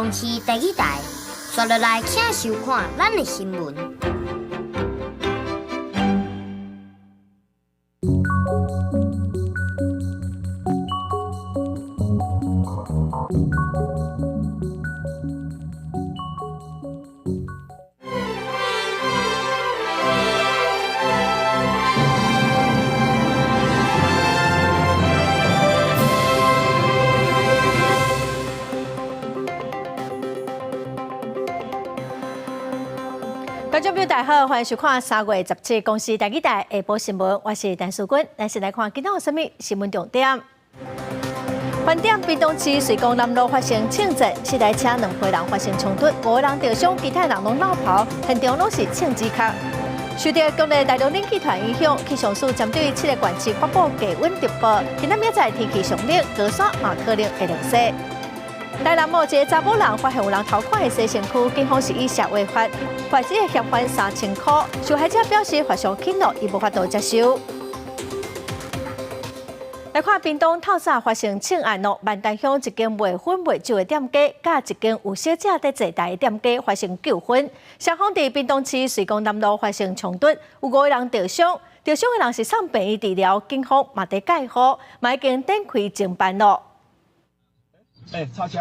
动市第几台，刷落来请收看咱的新闻。观众朋友大家好，欢迎收看3月17公视第几台下晡新闻，我是陈淑君，咱先来看今天有什么新闻重点。饭店屏东市水光南路发生枪击，4台车2批人发生冲突，5个人受伤，其他人拢落跑，现场拢是枪击卡。受到国内大陆冷气团影响，气象署针对7个县市发布低温特报，今仔明仔天气上冷，高山嘛可能会落雪。台南某一个查甫人发现有人偷看的洗身躯，警方是以社会法罚这个嫌犯3000块。受害者表示法上轻怒，伊无法度接受。来看屏东透早发生枪案咯，万丹乡一间卖薰卖酒的店家，甲一间有小姐在坐台的店家发生纠纷。双方伫屏东市水光南路发生冲突，有5个人受伤，受伤的人是送病院治疗，警方嘛在介护，嘛已经展开侦办咯。叉车，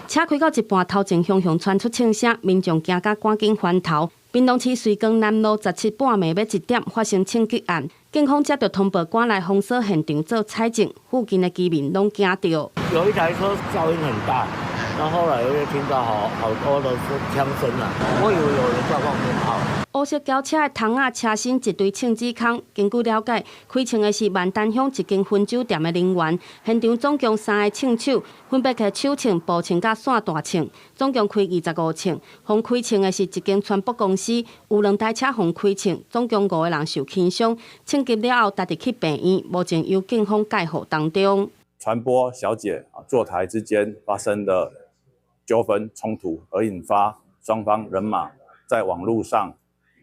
车开到一半，头前向传出枪声，民众惊甲赶紧翻头。屏东市水光南路17半暝要1点发生枪击案，警方接到通报赶来封锁现场做采证，附近的居民拢惊到。有一台车噪音很大，然后后来又听到好多的枪声啊，我以为有人状况不好。乌色轿车的窗仔车身一堆枪支孔。根据了解，开枪的是万丹乡一间薰酒店的人员。现场总共3个枪手，分别是手枪、步枪甲线大枪，总共开25枪。互开枪的是一间传播公司，有2台车互开枪，总共5个人受轻伤。枪击了后，搭入去病院，目前由警方介护当中。传播小姐坐台之间发生的纠纷冲突，而引发双方人马在网络上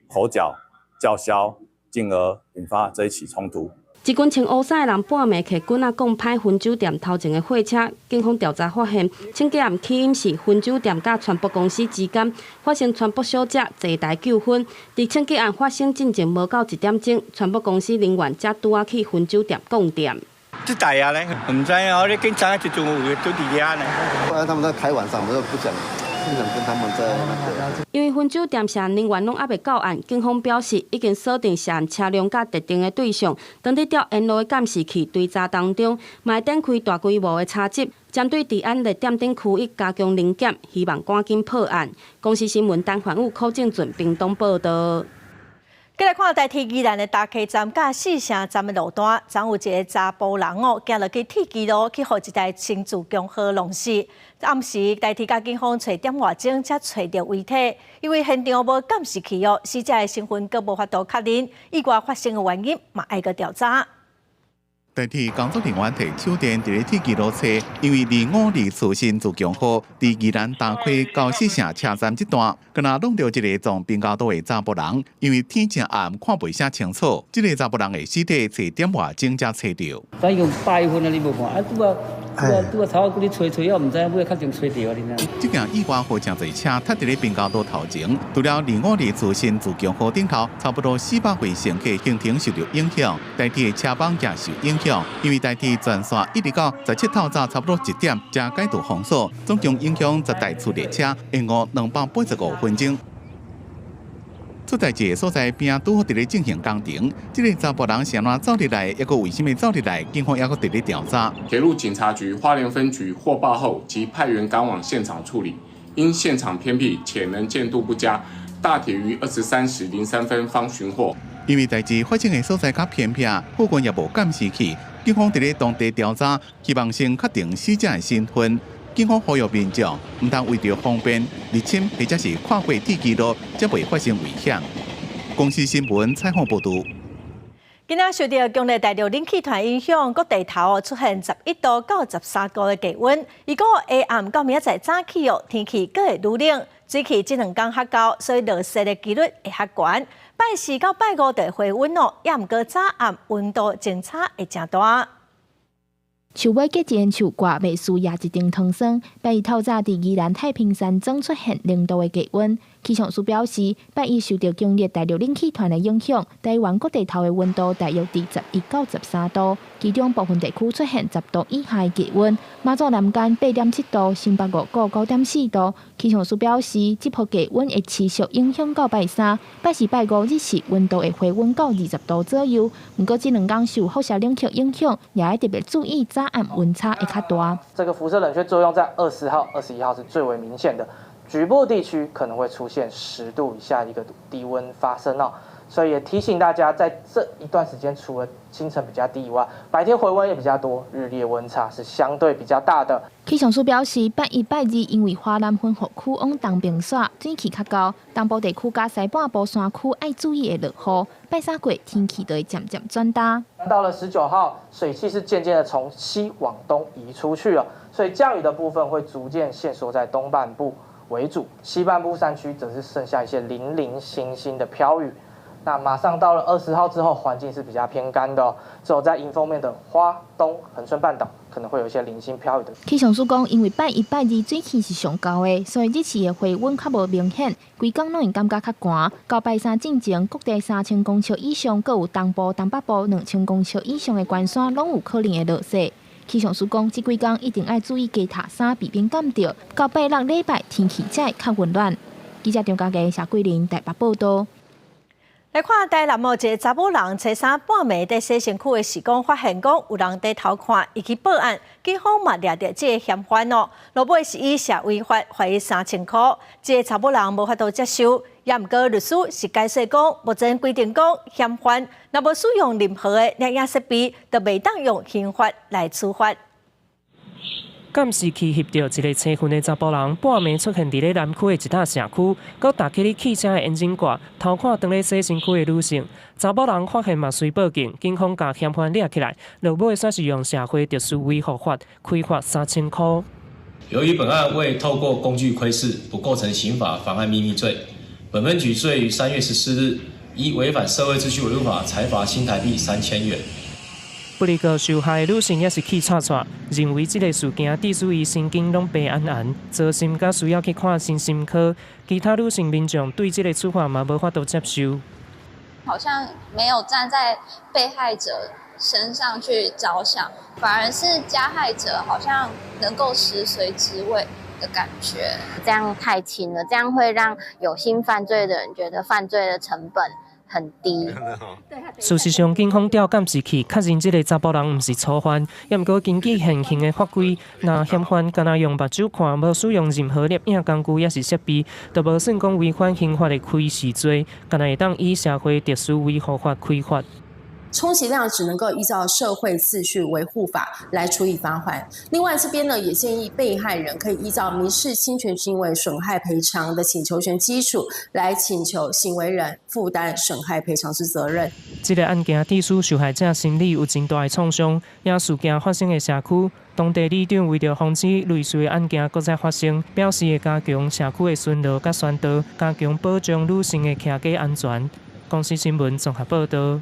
口角叫嚣，进而引发这一起冲突。一群穿乌衫的人半暝摕棍仔讲歹薰酒店头前的货车，警方调查发现，枪击案起因是薰酒店甲传播公司之间发生传播小姐坐台纠纷。伫枪击案发生进前无到1点钟，传播公司人员才拄啊去薰酒店供店。这台啊嘞，唔知啊，你警察一种有都伫遐呢。不然他们在开玩笑，我们不想跟他们在那个。因为薰酒店涉案人员拢还未到案，警方表示已经锁定涉案车辆甲特定的对象，当伫调沿路的监视器追查当中，嘛会展开大规模的查缉，针对治安热点等区域加强临检，希望赶紧破案。公视新闻陈环宇、柯正俊屏东报道。再来看台铁宜兰的大溪站甲四城站的路段，昨有一个查甫人行落去铁基路，去互一台新自强号弄死。暗时台铁甲警方找点外钟，才找到遗体。因为现场无监视器死者的身份阁无法度确认，意外发生的原因嘛爱个调查。台铁工作人员摕手电伫咧铁基路测，因为252次新自强号伫宜兰大溪到四城车站这段，敢若弄到一个撞并交道的查甫人，因为天正暗看袂啥清楚，这个查甫人的尸体找点外钟才找到。咱用8分啊，你无看啊？拄啊头你吹，我唔知尾较钟吹到啊，你知？这件意外互真侪车踏伫咧并交道头前，除了252次新自强号顶头，差不多400位乘客行程受到影响，台铁的车帮也受影响。因为台铁全线一直到17透早差不多1点才解除封锁，总共影响10台次列车，延误285分钟。出代志的所在边拄好伫咧进行工程，这个查甫人是安怎走入来，抑个为什么走入来？警方抑个伫咧调查。铁路警察局花莲分局获报后，即派员赶往现场处理。因现场偏僻且能见度不佳，大铁于23时03分方寻获。因为代志发生的所在较偏僻，附近也无监视器，警方伫咧当地调查，希望先确定死者的身份。警方呼吁民众唔通为着方便入侵或者是跨过铁基路，才袂发生危险。公视新闻采访报道。今仔受到强烈大陆冷气团影响，各地头出现11度到13度的低温。如果下暗到明仔载早起天气阁会愈冷，水汽这2天较高，所以落雪的几率会较悬。拜4到拜5就会回温也毋过早暗温度真差会真大。树尾结一束挂，未输也一定汤酸。8日透早伫宜兰太平山总出现0度的低温。气象署表示，8日受到强烈大陆冷气团的影响，台湾各地头的温度大约伫11到13度，其中部分地区出现10度以下的低温。马祖南干8.7度，新北5股9.4度。气象署表示，这波低温会持续影响到拜三、拜四、拜五日时温度会回温到20度左右。不过这2天受辐射冷却影响，也要特别注意早晚温差会较大。这个辐射冷却作用在20号、21号是最为明显的。局部地区可能会出现10度以下的一个低温发生哦，所以也提醒大家，在这一段时间，除了清晨比较低以外，白天回温也比较多，日夜温差是相对比较大的。气象署表示，8日、8日因为华南分河区往东边煞，天气较高，东部地区甲西半部山区爱注意的落雨。拜三过天气就会渐渐转大。到了19号，水汽是渐渐的从西往东移出去了，所以降雨的部分会逐渐限缩在东半部为主，西半部山区则是剩下一些零零星星的飘雨。那马上到了20号之后，环境是比较偏干的哦，只有在迎风面的花东、恒春半岛可能会有一些零星飘雨的。气象署讲，因为8日、8日水气是上高的，所以这次的回温较无明显，规工拢会感觉较寒。到拜三进前，各地3000公尺以上，各有东部、东北部2000公尺以上的关山，拢有可能会落雪。气象署讲，这几天一定要注意加套衫，避免感冒。到8、6礼拜天气才会较温暖。记者张家佳、谢桂玲台北报道。来看台南某一个查某人初三半暝在洗身躯的时光，发现讲有人在偷看，伊去报案，警方嘛抓到这个嫌犯哦。落尾是以涉违法罚伊3000块，这个查某人无法度接受。也毋过律师是解释讲，目前规定讲嫌犯若无使用任何的摄影设备，就袂当用刑法来处罚。监视器翕到一个青训的查甫人，半暝出现伫咧南区的一笪社区，佮打起哩汽车的引擎挂，偷看当咧洗身躯的女性。查甫人发现嘛随报警，警方甲嫌犯抓起来，落尾算是用社会特殊维护法开罚3000块。由于本案未透过工具窥视，不构成刑法妨碍秘密罪，本分举罪于3月14日依违反社会秩序维护法裁罚新台币3000元。不离个受害的女性也是气喘喘，认为这个事件致使伊神经拢白安安，造心甲需要去看身心科。其他女性民众对这个处罚嘛无法度接受。好像没有站在被害者身上去着想，反而是加害者好像能够食髓知味的感觉。这样太轻了，这样会让有心犯罪的人觉得犯罪的成本很低。事实上，警方调监视器确认这个查甫人毋是初犯，也毋过根据现行的法规，若嫌犯敢若用目睭看，无使用任何摄影工具也是设备，就无算讲违反刑法的窥视罪，敢若会当以社会特殊维护法开罚。充其量只能够依照社会秩序维护法来处以罚款。另外这边呢，也建议被害人可以依照民事侵权行为损害赔偿的请求权基础来请求行为人负担损害赔偿之责任。这个案件致使受害者心理有真大的创伤，也事件发生的社区，当地里长为了防止类似的案件搁再发生，表示会加强社区的巡逻甲宣导，加强保障女性的骑驾安全。公司新闻综合报道。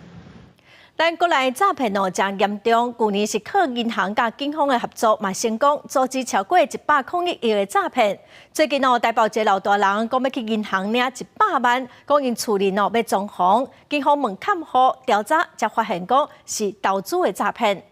咱国内诈骗真严重，去年是靠银行甲警方的合作嘛成功阻止超过101亿的诈骗。最近台北一个老大人讲要去银行领100万，讲因厝里要装潢，警方问勘户调查，才发现讲是投资的诈骗。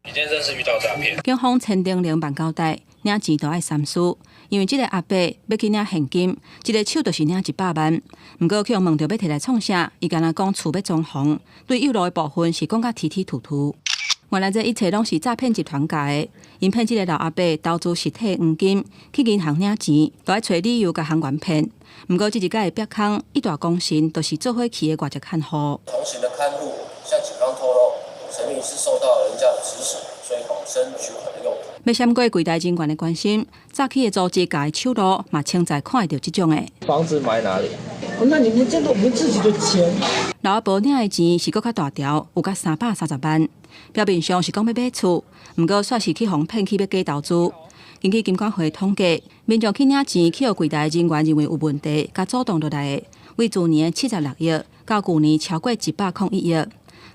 你真正是遇到诈骗。警方签订0万交代，领钱都要三思。因为这个阿伯要去领现金，一个手就是领100万。不过去问到要摕来创啥，伊敢若讲厝要装潢，对有路的部分是讲甲提提吐吐。原来这一切拢是诈骗集团教的，因骗这个老阿伯投资实体黄金，去银行领钱，都要找理由甲行员骗。不过这一届的瘪坑一大公信，都是做伙去的外籍看护。同行的看护向警方透露，陈女士受到人家的指使，所以谎称取款的用途。要闪过柜台人员的关心，早起的组织家的手路嘛，清在看得到这种的。房子买哪里？那你们这个我们自己的钱。老阿伯领的钱是搁较大条，有甲330万。表面上是讲要买厝，不过煞是去互骗去要假投资。根据金管会统计，民众去领钱去互柜台人员认为有问题，甲主动落来的，为去年76亿，到去年超过101亿。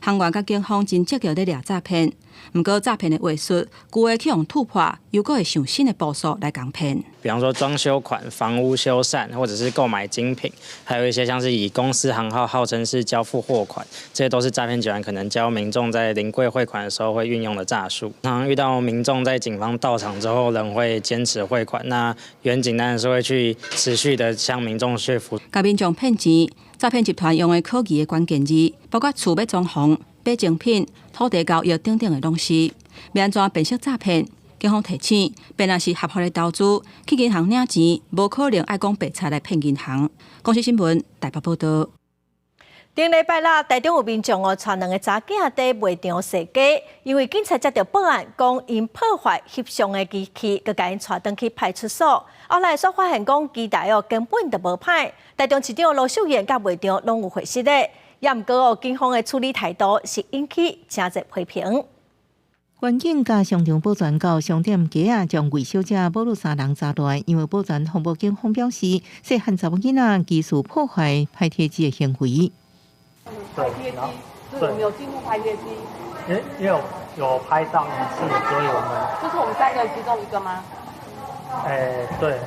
行员甲警方真积极咧抓诈骗，不过诈骗的话术，旧的去用突破，又搁会想新的步数来讲骗。比方说装修款、房屋修缮，或者是购买精品，还有一些像是以公司行号号称是交付货款，这些都是诈骗集团可能教民众在临柜汇款的时候会运用的诈术。常常遇到民众在警方到场之后仍会坚持汇款，那远警当然是会去持续的向民众说服。甲民众骗钱，诈骗集团用的可疑的关键字，包括厝要装潢、买精品、土地交易等等的拢是。要安怎辨识诈骗？警方提醒，便若是合法的投资，去银行领钱，无可能爱讲白菜来骗银行。公司新闻台北报道。顶礼拜六，台中有民众带2个查囝在卖场踅街，因为警察接到报案，讲因破坏翕相的机器，佮将因带转去派出所。后来所发现，讲机台根本就无歹。台中市长罗秀燕甲卖场拢有回失的，也毋过警方的处理态度是引起真侪批评。环境甲商场保全到商店街啊，将魏小姐保路3人查落来，因为保全防暴警方表示，细汉查某囡仔疑似破坏拍贴机的行为。拍贴机，对，我们有进入拍贴机。也有拍到一次，所以我们这是我们3个其中一个吗？对。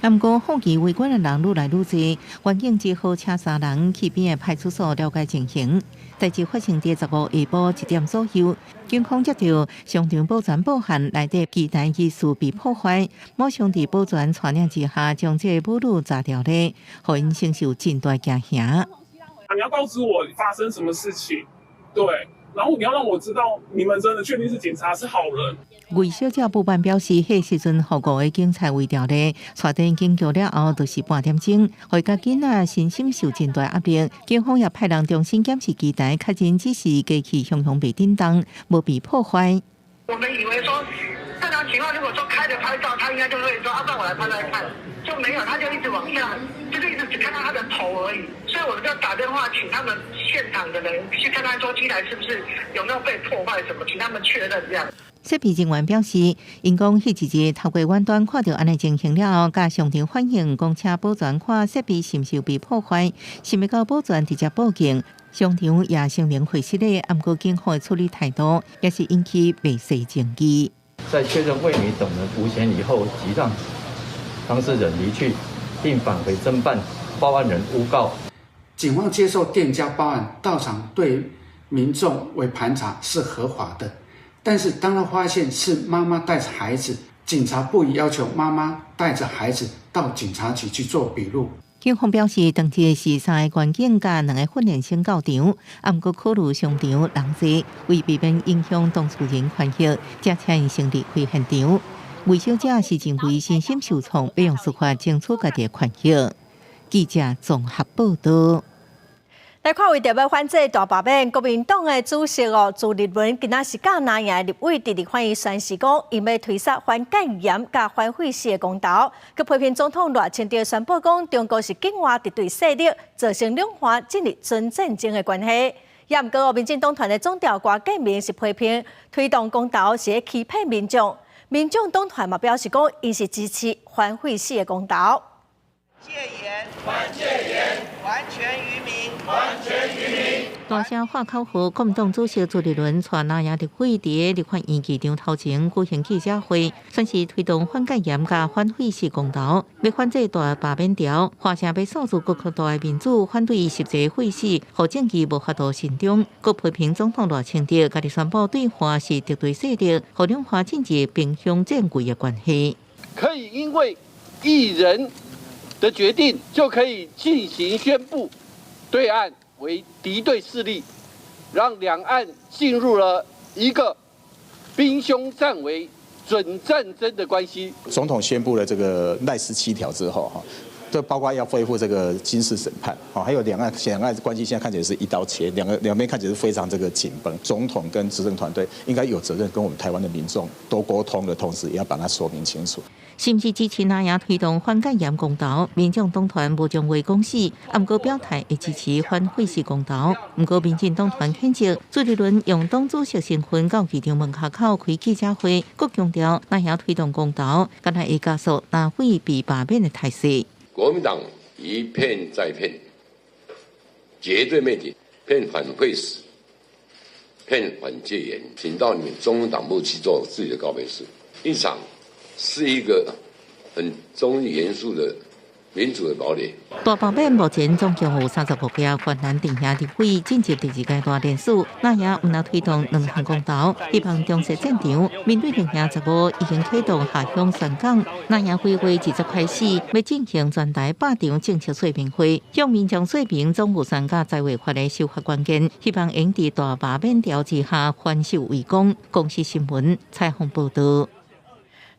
不过，好奇围观的人愈来愈多，环境只好请3人去边的派出所了解情形。代志发生在15下晡1点左右，警方接到商场保全报案，内底机台疑似被破坏，马上伫保全带领之下，将这个保路查掉了，互因承受真大惊吓。你要告知我发生什么事情，对，然后你要让我知道你们真的确定是警察是好人。魏小姐报办表示，迄时阵5个警察围调咧，带电警局了后，就是半点钟，会甲囡仔身心受真大压力。警方也派人重新检视机台，确认只是机器常常被叮当，无被破坏。我们以为说正常情况，如果说开着拍照，他应该就会说让我来拍来看，就没有，他就一直往下，就是一直只看到他的头而已。所以我们就打电话请他们现场的人去看看，说机台是不是有没有被破坏什么，请他们确认这样。设备人员表示，因讲迄一日透过远端看到安尼情形了后，甲商场反映，讲请保全看设备是毋是有被破坏，想要到保全直接报警。商场也声明回失咧，不过警方的处理态度也是引起未遂争议。在确认未女等人无嫌以后，即让当事人离去，并返回侦办报案人诬告。警方接受店家报案，到场对民众为盘查是合法的。但是当他发现是妈妈带着孩子，警察不宜要求妈妈带着孩子到警察局去做笔录。警方表示，当天是3个关警甲2个训练生到场，不过考虑商场人多，为避免影响当事人权益，才请因先离开现场。魏小姐是认为身心受创，要用司法争取家己的权益。记者综合报道。来看为着要反制大罢免，国民党的主席朱立伦今仔是甲南洋立委直反伊宣示讲，因要推杀反戒严甲反废死的公投，佮批评总统赖清德宣布讲，中国是境外敌对势力，造成两岸进入真战争的关系。也毋过，民进党团的总调瓜建明是批评推动公投是在欺骗民众。民众党团嘛表示讲，伊是支持反废死的公投。戒严，还戒严，还权于民，还权于民。大声话口号，国民党主席朱立伦带南洋立委伫立法院议场头前举行记者会，宣示推动反戒严甲反废死公投，要反制大罢免条，话声要诉诸各国大的民主，反对实际废死，互政治无法度慎终。佮批评总统赖清德家己宣布对华是敌对势力，互两岸进入兵凶战危的关系。可以因为一人的决定就可以进行宣布对岸为敌对势力，让两岸进入了一个兵凶战危、准战争的关系。总统宣布了这个赖17条之后，就包括要恢复这个军事审判，还有两岸关系现在看起来是一刀切，两边看起来是非常这个紧绷。总统跟执政团队应该有责任跟我们台湾的民众多沟通的同时，也要把它说明清楚。是毋是支持南洋推动反戒严公投？民众党团无将话讲死，不过表态会支持反废死公投。不过民进党团谴责朱立伦用党主席身份到议场门口开记者会，佮强调南洋推动公投，敢若会加速南非被罢免的态势。国民党一骗再骗，绝对灭顶，骗反废死，骗反戒严，请到你们中央党部去做自己的告别式。一场是一个很中立严肃的民主的堡垒。大报版目前总共有35家越南定下立委进入第2阶段联署，那也有能推动2项公投，希望重设战场。面对定下15已经启动下乡宣讲，那也会月20开始要进行全台8场政策说明会，向民众说明总有3甲在违法的修法关键，希望用在大罢免条之下还手为攻。公司新闻采访报道。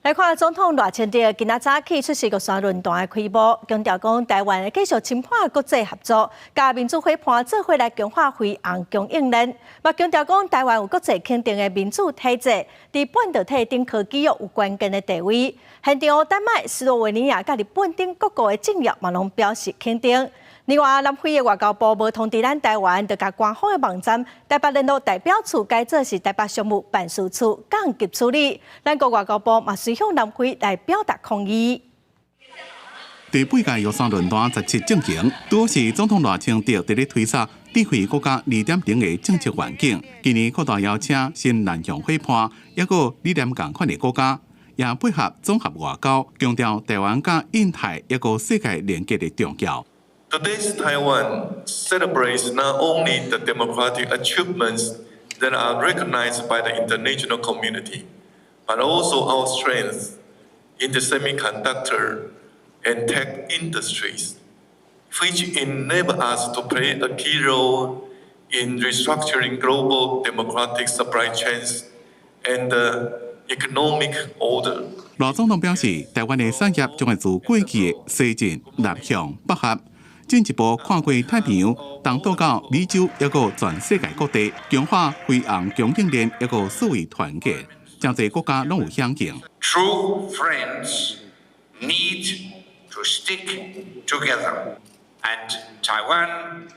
来看总统赖清德今仔早起出席国山论坛的开幕，强调讲台湾会继续深化国际合作，甲民主伙伴做伙来强化辉煌供应链。嘛强调讲台湾有国际肯定的民主体制，伫半导体等科技业有关键的地位。现场丹麦、斯洛维尼亚甲日本等各国的政业嘛拢表示肯定。另外，南非的外交部无通知咱台湾，就甲官方的网站台北联络代表处改做是台北商务办事处，降级处理。咱国外交部嘛随向南非来表达抗议。第8届约山论坛17进行，拄是总统赖清德伫咧推测智慧国家2.0的政策环境。今年扩大邀请新南向伙伴，抑个理念共款的国家，也配合综合外交，强调台湾甲印太一个世界连接的重要。Today's Taiwan celebrates not only the democratic achievements that are recognized by the international community, but also our strength in the semiconductor and tech industries, which enable us to play a key role in restructuring global democratic supply chains and the economic order. 赖总统表示，台湾的产业将会自过去的西进、南向、北合。进一步看过太平洋，东渡到美洲，一个全世界各地，强化辉煌供应链一个思维团结，真侪国家拢有响应。True friends need to stick together, and Taiwan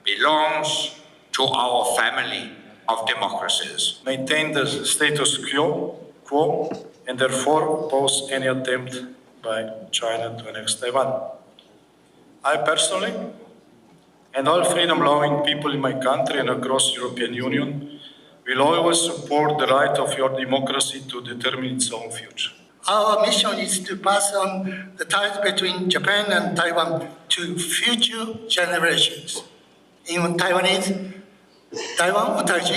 belongs to our family of democracies. Maintain the status quo, and therefore oppose any attempt by China to annex Taiwan. I personally, and all freedom-loving people in my country and across European Union, will always support the right of your democracy to determine its own future. Our mission is to pass on the ties between Japan and Taiwan to future generations. In Taiwanese, Taiwan 有代志，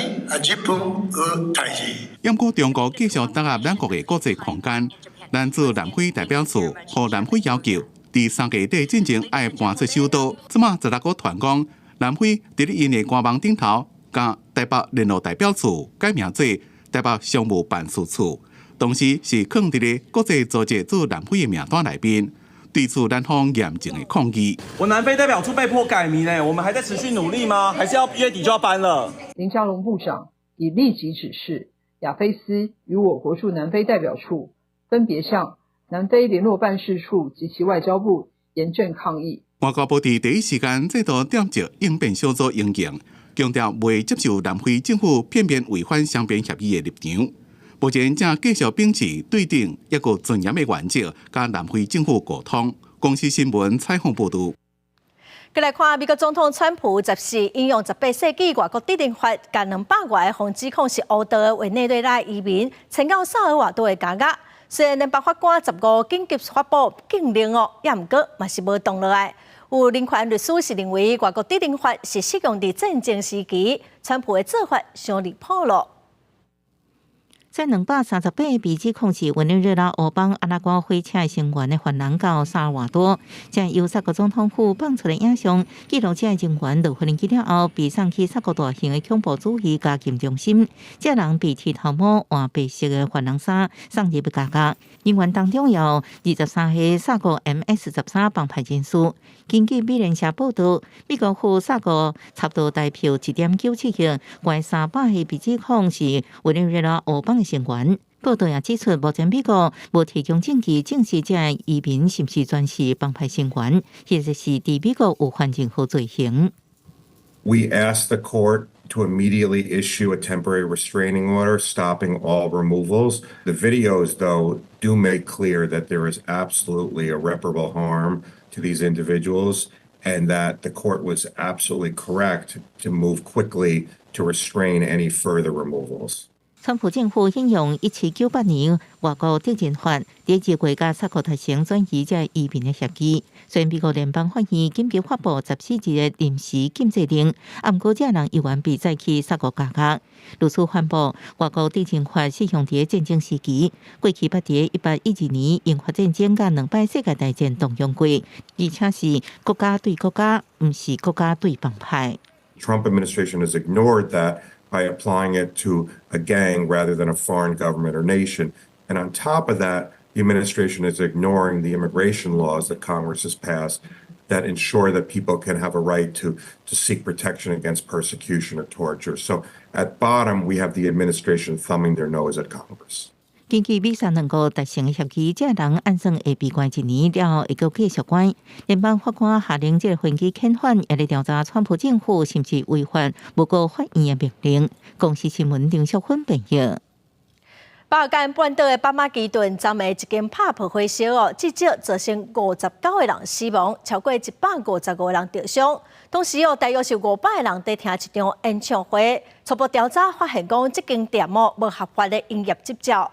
日本有代志。不过，中国继续打压咱国的国际空间，咱驻南非代表处和南非要求。第3个月进前爱搬出首都，即马16个团讲，南非伫咧因的官网顶头，甲台北联络代表处改名做台北商务办事处，同时是放伫咧国际组织驻南非的名单内面，对此南方严正的抗议。我南非代表处被迫改名我们还在持续努力吗？还是要月底就要搬了？林佳龙部长已立即指示亚非斯与我国驻南非代表处分别向南非联络办事处及其外交部严正抗议。外交部伫第一时间制度调集应变小组应应，强调未接受南非政府片面违反双边协议的立场。目前正继续秉持对等一个尊严的原则，甲南非政府沟通。公司新闻采访报道。再来看美国总统川普14引用18世纪外国地震法，甲200外个防指控是乌道的委内瑞拉移民迁到萨尔瓦多的家家。虽然联邦法官15紧急发布禁令也毋过嘛是无动落来。有人权律师是认为外国地震法是适用伫战争时期，川普的做法伤离谱咯。在238被指控是委内瑞拉欧邦阿拉瓜火车成员的犯人到萨尔瓦多，将由萨国总统府放出的影像，记录这人员到回去了后，被送去萨国大型的恐怖主义加禁中心。这人被剃头毛、换白色的犯人衫，送入家家。人员当中有23岁萨国 MS-13 帮派人士。根据美联社报道，美国赴萨国插队代表1.97亿，外300系被指控是委内瑞拉欧邦的成员。报道也指出，目前美国无提供证据证实这移民是不是全是帮派成员，或者是伫美国有犯任何罪行。We asked the court to immediately issue a temporary restraining order stopping all removals. The videos, though, do make clear that there is absolutely irreparable harm to these individuals and that the court was absolutely correct to move quickly to restrain any further removals. 川普政府引用1798年外国敌人法，第2月甲萨克达成转移这移民的协议。虽然美国联邦法院紧急发布14日的临时禁制令，不过这人依然被载去萨克加加。如此宣布，外国敌人法适用伫战争时期，过去捌伫1812年引发战争甲2摆世界大战动用过，而且是国家对国家，不是国家对帮派。Trump administration has ignored that by applying it to a gang rather than a foreign government or nation. And on top of that, the administration is ignoring the immigration laws that Congress has passed that ensure that people can have a right to seek protection against persecution or torture. So at bottom, we have the administration thumbing their nose at Congress. 根据美沙两国达成的协议，这人按算会被关1年了后，会够继续关。联邦法官下令这个分期遣返，也来调查川普政府是不是违反无过法院的命令。公司新闻张淑芬报道。巴尔干半岛的巴马基顿昨暝一间拍破火烧至少造成59个人死亡，超过155个人受伤。同时大约是500个人在听一场演唱会。初步调查发现，讲这间店无合法的营业执照。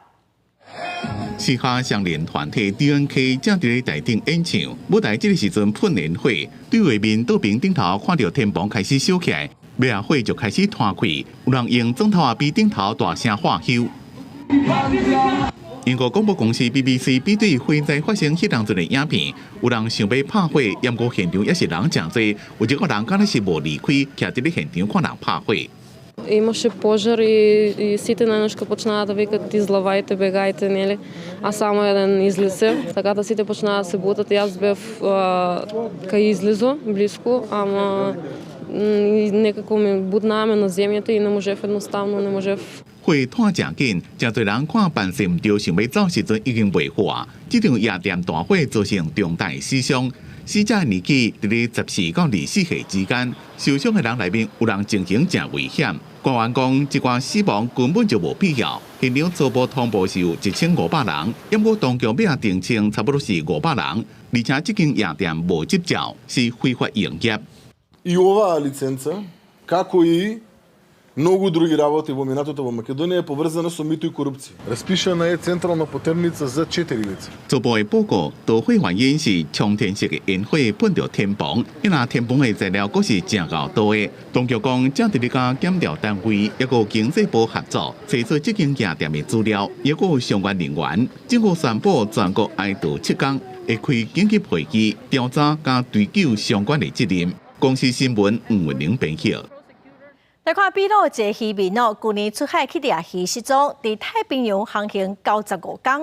嘻哈相连团体 DNK 正伫咧台顶演唱，舞台这个时阵喷烟火，对外面倒边顶头看到天棚开始烧起来，尾啊火就开始摊开，有人用砖头啊比顶头大声喝休。英国广播公司 BBC 比对火灾发生迄当阵的影片，有人想要拍火，不过现场也是人真多，有一个人敢若是无离开，徛伫咧现场看人拍火。Имаше пожар и сите наеднъж почнаа да викат излавайте, бегайте, нели? А само еден излезе. Така да сите почнаа да се бутат и аз бев кај излизо, близко, ама некако ме буднааме на земјата и не можев едноставно, не можев. 火炭正紧，真侪人看办事唔对，想要走时阵已经袂化。这场夜店大火造成重大死伤。死者年纪伫咧14到24岁之间，受伤的人内面有人情形真危险。官员讲，这寡死亡根本就无必要。现场初步通报是有1500人，不过当局要定称差不多是500人，而且这间夜店无执照，是非法营业。И оваа лиценца, како и многу други работи во минатото во Македонија е поврзана со мито и корупција. Распишана е централна потерница за 4 лица. 初步的报告，导火原因是冲天式的烟火喷到天棚，因那天棚的材料阁是正厚多的。当局讲，正伫咧甲检调单位一个经济部合作，查出这间夜店的资料，也有相关人员。政府宣布全国挨到7天，会开紧急会议调查甲追究相关的责任。公司新闻吴文玲编辑。来看秘鲁一个渔民去年出海去掠鱼失踪，伫太平洋航行95天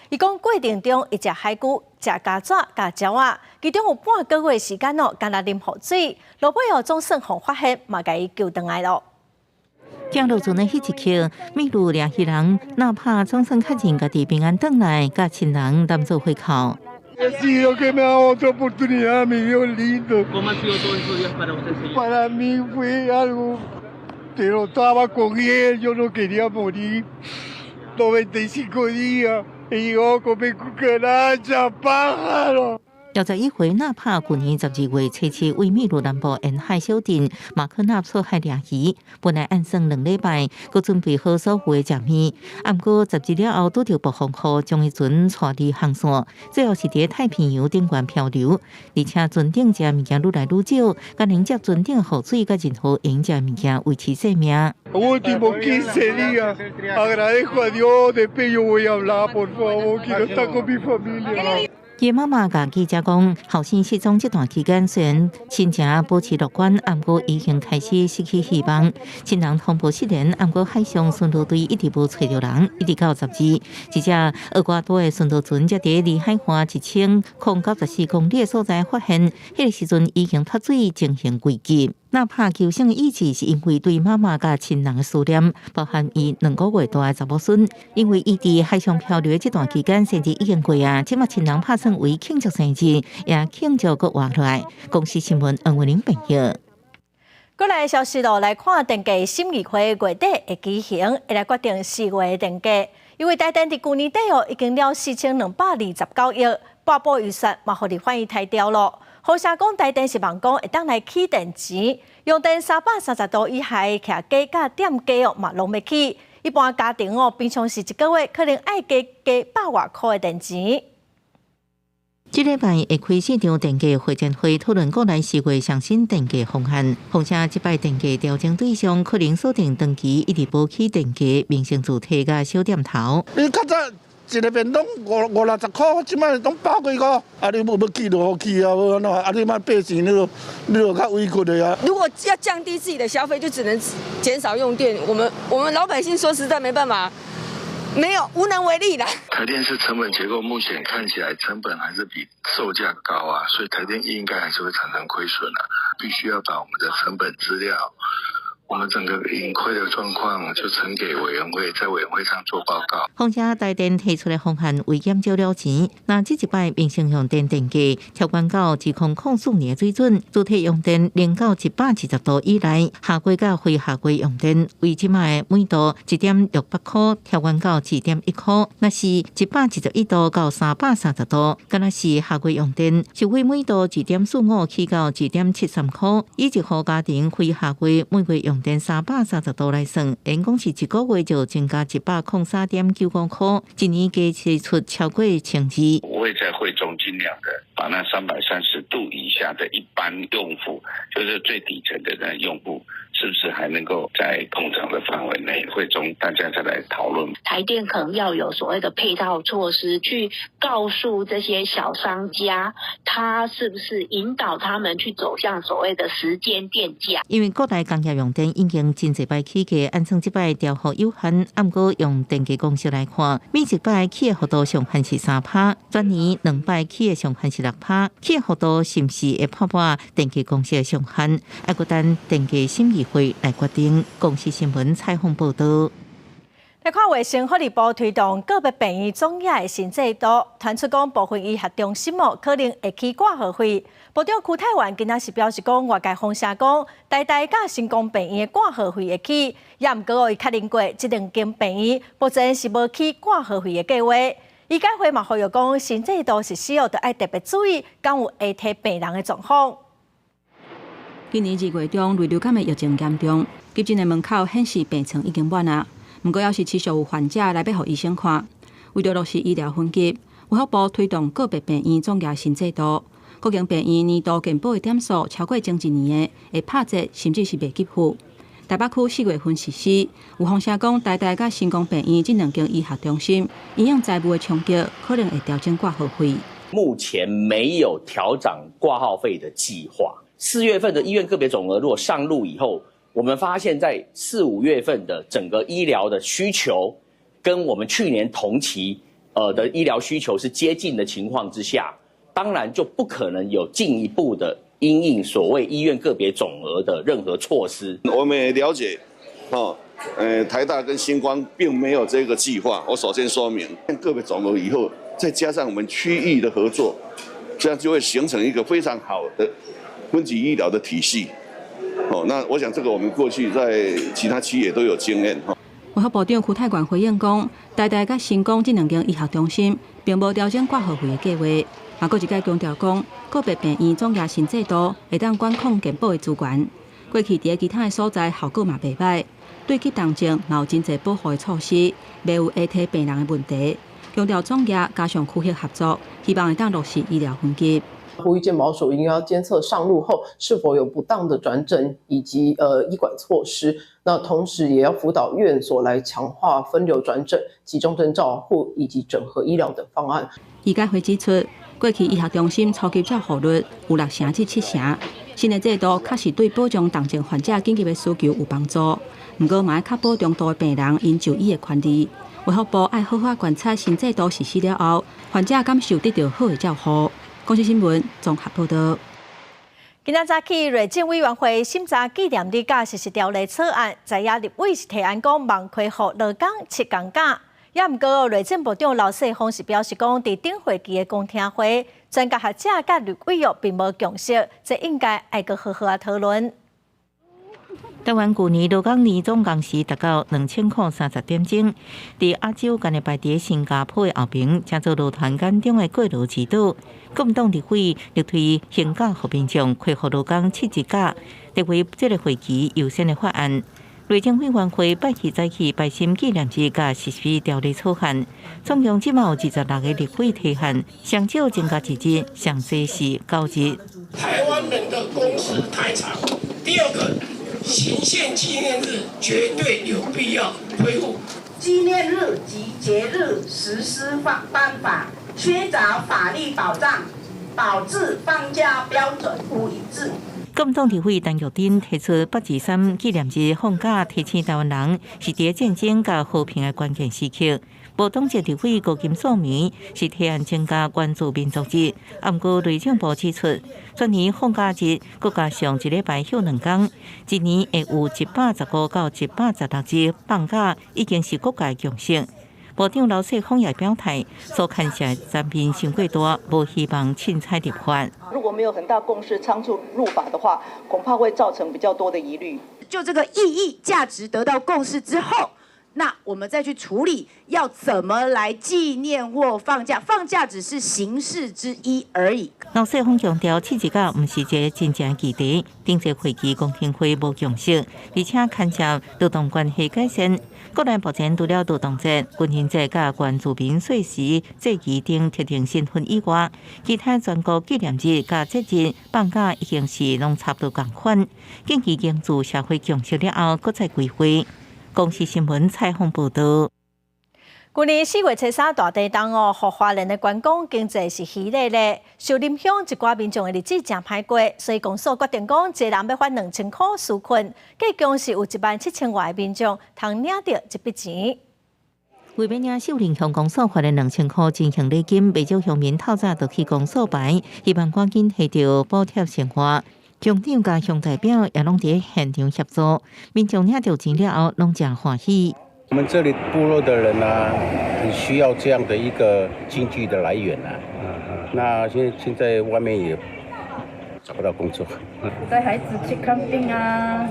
伊讲过程中伊食海龟、食蛤蜊、甲鸟仔，其中有半个月时间敢若啉雨水，落尾总算互发现，嘛甲伊救回来咯。降落船的迄一刻，秘鲁掠鱼人哪怕总算确认家己平安回来，甲亲人当作回扣。He sido que me da otra oportunidad, mi Dios lindo. ¿Cómo han sido todos estos días para usted, señor? Para mí fue algo, pero estaba con él, yo no quería morir. 95 días, y llegó a comer cucaracha, pájaro. 61岁纳帕去年12月初7为秘鲁南部沿海小镇马克纳出海掠鱼，本来按算2礼拜，佮准备好所有的食物，不过11了后拄着暴风雨，将伊船带离航线，最后是伫太平洋顶悬漂流，而且船顶食物件愈来愈少，甲能接船顶雨水甲任何用食物件维持生命。Último 15 días, agradezco a Dios, después yo voy a hablar, por favor, quiero estar con mi familia. 伊妈妈甲记者讲，后生失踪这段期间，虽然亲情保持乐观，不过已经开始失去希望。亲人通报失联，不过海上巡逻队一直无找到人，一直到12日，一只厄瓜多的巡逻船才伫离海岸1094公里的所在发现，迄个时阵已经脱水，情形危急。纳帕求生的意志是因为对妈妈甲亲人的思念，包含伊2个月大的查某孙。因为伊伫海上漂流的这段期间，生日已经过啊，即马亲人拍算为庆祝生日，也庆祝搁活落来。公司新闻恩文玲朋友。过来消息咯，来看电价审议会月底会举行，会来决定4月的电价。因为台电伫去年底已经了4229亿，拨补预算嘛，互立法院抬掉咯。洪社讲台电是望讲会当来起电池，用电330度以下的徛家甲店家嘛拢要起。一般家庭平常时一个月可能爱加100外块的电池。这礼拜会开市场电价会展会，讨论国内4月上新电价方案。况且这摆电价调整对象可能锁定长期一直保起电价民生主体甲小店头。你较早一个便当50-60块，即摆拢100几块，啊你要起就好起啊，无安怎？啊你卖8钱，你就较委屈的呀。如果要降低自己的消费，就只能减少用电。我们老百姓说实在没办法。无能为力啦。台电是成本结构，目前看起来成本还是比售价高啊，所以台电应该还是会产生亏损啊。必须要把我们的成本资料，我们整个盈亏的状况就呈给委员会，在委员会上做报告。况且台电提出的方案为减少了钱，那这一摆民生用电电价调高到2004年的水准，主体用电零到120度以内，下季甲非下季用电为即卖每度1.68块调高到2.1块，那是111度到330度，敢若是下季用电是为每度2.45起到2.73块，以一户家庭非下季每月用电330度来算，因讲是一个月就增加103.95块，一年加支出超过1000亿。我会在会中尽量的把那330度以下的一般用户，就是最底层的那用户，是不是还能够在控涨的范围内？会中大家再来讨论。台电可能要有所谓的配套措施，去告诉这些小商家，他是不是引导他们去走向所谓的时间电价？因为国内工业用电已经真侪摆起价，按算即摆调幅有限，按过用电价公式来看，每一摆起的幅度上限是3%，转年2摆起的上限是6%，起的幅度是不是会破破电价公式的上限？要搁等电价审议会来决定。公视新闻采访报道。来看卫生福利部推动个别病院总额的新制度，传出讲部分医学中心可能会起挂号费。部长邱泰源今仔是表示讲，外界风声讲台大甲成功病院的挂号费会起，也毋过伊确认过这2间病院目前是无起挂号费的计划。医改会嘛呼吁讲，新制度实施后，就要特别注意敢有下体病人的状况。今年2月中，类流感的疫情严重，急诊的门口显示病床已经满啊。不过，要是持续有患者来要予医生看，为了落实医疗分级，卫福部推动个别病院总额新制度。各间病院年度健保的点数超过前一年的，会拍折甚至是未给付。台北区4月份实施，有风声讲台大甲成功病院这2间医学中心，营养财务的冲击可能会调整挂号费。目前没有调涨挂号费的计划。4月份的医院个别总额如果上路以后，我们发现，在4、5月份的整个医疗的需求，跟我们去年同期的医疗需求是接近的情况之下，当然就不可能有进一步的因应所谓医院个别总额的任何措施。我们也了解，台大跟星光并没有这个计划。我首先说明，个别总额以后，再加上我们区域的合作，这样就会形成一个非常好的分级医疗的体系。那我想这个我们过去在其他企业都有经验。卫福部长邱泰源回应讲，台大甲成功这2间医学中心并无调整挂号费的计划，也搁一再强调讲，个别病院总额新制度会当管控健保的资源。过去伫其他的所在效果嘛袂歹，对急重症嘛有真侪保护的措施，袂有下体病人的问题。强调总额加上区域合作，希望会当落实医疗分级。呼吁健保署应该要监测上路后是否有不当的转诊以及医管措施，那同时也要辅导院所来强化分流转诊、集中症照护以及整合医疗等方案。医改会指出，过去医学中心初级照护率有6成至7成，新的制度确实对保障重症患者紧急的需求有帮助，不过嘛要确保中度的病人因就医的权利。卫福部要好好观察新制度实施了后，患者感受得到好的照护。公视新闻综合报道。今仔早起，内政委员会审查纪念日假实施条例草案，在野立委是提案讲望开放6天7天假，也毋过内政部长刘世峰是表示讲，伫顶会期的公听会，专家学者甲立委并无共识，这应该爱阁好好讨论。台湾去年劳工年总工时达到2000块30点钟，在亚洲今日排伫新加坡的后边，正做劳团眼中的过劳之岛。国民党立委力推刑假和民众恢复劳工7日假，成为这个会期优先的法案。内政委员会8日再起拜审纪念日甲实施条例草案，总共即有26个立委提案，上少增加1日，上多是9日。台湾人的工时太长。第二个，行宪纪念日绝对有必要恢复。纪念日及节日实施办法缺乏法律保障，导致放假标准不一致。国民党立委陈玉珍提出823纪念日放假，提醒台湾人是伫战争甲和平的关键时刻。无党籍立委高金素梅是提案增加关注民族日，不过内政部指出，全年放假日佮加上1礼拜休2天，一年会有115到116日放假，已经是国家共识。部长刘世芳也表态，所看起来产品伤过大，无希望凊彩立法。如果没有很大共识仓促入法的话，恐怕会造成比较多的疑虑。就这个意义价值得到共识之后，那我们再去处理要怎么来纪念或放假，放假只是形式之一而已。刘世芳强调，7日假不是一个真正的议题，顶一会期公听会无共识，而且牵涉劳动关系改善。国内目前除了劳动节、军人节、甲原住民岁时节期等特定身份以外，其他全国纪念日甲节日放假已经是拢差不多共款。近期经自社会共识了后，搁再规划。公司新闻采访报道。去年4月初3大地震哦，互华人的观光经济是稀累咧。受影响一寡民众的日子真歹过，所以公所决定讲，一人要发2000块纾困，计共是有17000外的民众通领到这笔钱。为免领秀林乡公所发的2000块进行礼金，不少乡民透早就去公所排，希望赶紧摕到补贴生活。乡长甲乡代表也拢伫现场协助，民众领到钱了后，拢真欢喜。我们这里部落的人啊，很需要这样的一个经济的来源啊。那现在外面也找不到工作，带孩子去看病啊，